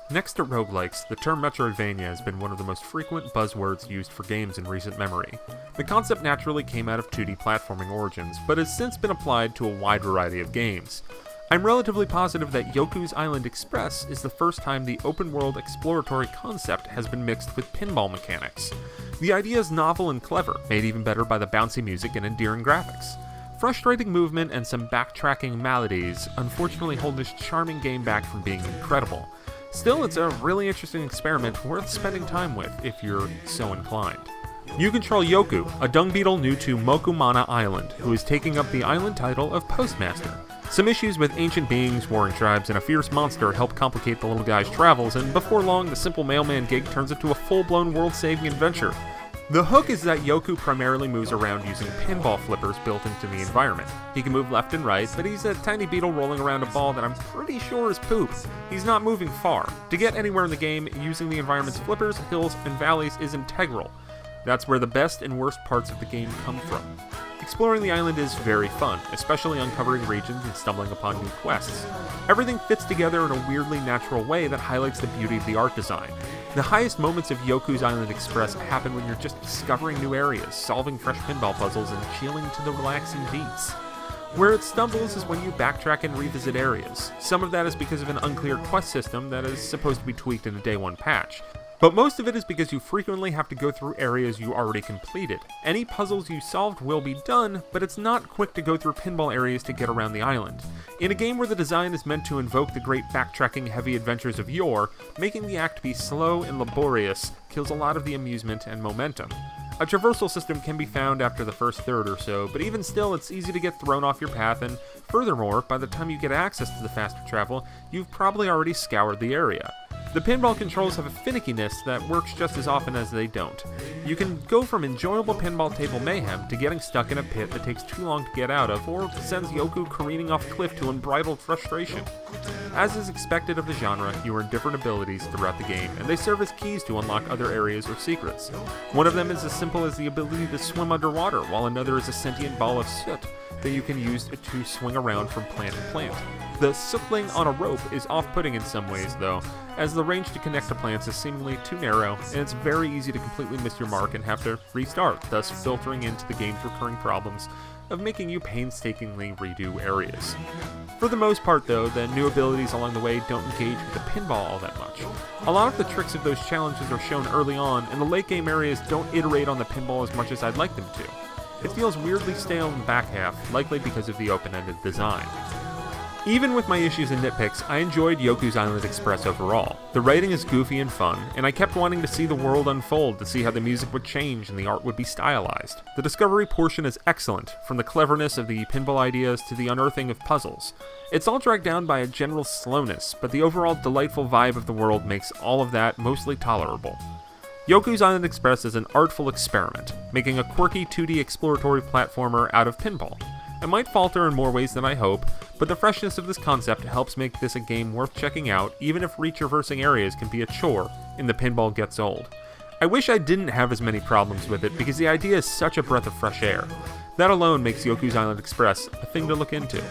Next to roguelikes, the term Metroidvania has been one of the most frequent buzzwords used for games in recent memory. The concept naturally came out of 2D platforming origins, but has since been applied to a wide variety of games. I'm relatively positive that Yoku's Island Express is the first time the open-world exploratory concept has been mixed with pinball mechanics. The idea is novel and clever, made even better by the bouncy music and endearing graphics. Frustrating movement and some backtracking maladies unfortunately hold this charming game back from being incredible. Still, it's a really interesting experiment worth spending time with if you're so inclined. You control Yoku, a dung beetle new to Mokumana Island, who is taking up the island title of postmaster. Some issues with ancient beings, warring tribes, and a fierce monster help complicate the little guy's travels, and before long the simple mailman gig turns into a full-blown world-saving adventure. The hook is that Yoku primarily moves around using pinball flippers built into the environment. He can move left and right, but he's a tiny beetle rolling around a ball that I'm pretty sure is poop. He's not moving far. To get anywhere in the game, using the environment's flippers, hills, and valleys is integral. That's where the best and worst parts of the game come from. Exploring the island is very fun, especially uncovering regions and stumbling upon new quests. Everything fits together in a weirdly natural way that highlights the beauty of the art design. The highest moments of Yoku's Island Express happen when you're just discovering new areas, solving fresh pinball puzzles, and chilling to the relaxing beats. Where it stumbles is when you backtrack and revisit areas. Some of that is because of an unclear quest system that is supposed to be tweaked in a Day 1 patch. But most of it is because you frequently have to go through areas you already completed. Any puzzles you solved will be done, but it's not quick to go through pinball areas to get around the island. In a game where the design is meant to invoke the great backtracking heavy adventures of yore, making the act be slow and laborious kills a lot of the amusement and momentum. A traversal system can be found after the first third or so, but even still it's easy to get thrown off your path, and furthermore, by the time you get access to the faster travel, you've probably already scoured the area. The pinball controls have a finickiness that works just as often as they don't. You can go from enjoyable pinball table mayhem to getting stuck in a pit that takes too long to get out of, or sends Yoku careening off a cliff to unbridled frustration. As is expected of the genre, you earn different abilities throughout the game, and they serve as keys to unlock other areas or secrets. One of them is as simple as the ability to swim underwater, while another is a sentient ball of soot that you can use to swing around from plant to plant. The sootling on a rope is off-putting in some ways, though, as the range to connect to plants is seemingly too narrow, and it's very easy to completely miss your mark and have to restart, thus filtering into the game's recurring problems of making you painstakingly redo areas. For the most part, though, the new abilities along the way don't engage with the pinball all that much. A lot of the tricks of those challenges are shown early on, and the late game areas don't iterate on the pinball as much as I'd like them to. It feels weirdly stale in the back half, likely because of the open-ended design. Even with my issues and nitpicks, I enjoyed Yoku's Island Express overall. The writing is goofy and fun, and I kept wanting to see the world unfold to see how the music would change and the art would be stylized. The discovery portion is excellent, from the cleverness of the pinball ideas to the unearthing of puzzles. It's all dragged down by a general slowness, but the overall delightful vibe of the world makes all of that mostly tolerable. Yoku's Island Express is an artful experiment, making a quirky 2D exploratory platformer out of pinball. It might falter in more ways than I hope, but the freshness of this concept helps make this a game worth checking out, even if retraversing areas can be a chore and the pinball gets old. I wish I didn't have as many problems with it, because the idea is such a breath of fresh air. That alone makes Yoku's Island Express a thing to look into.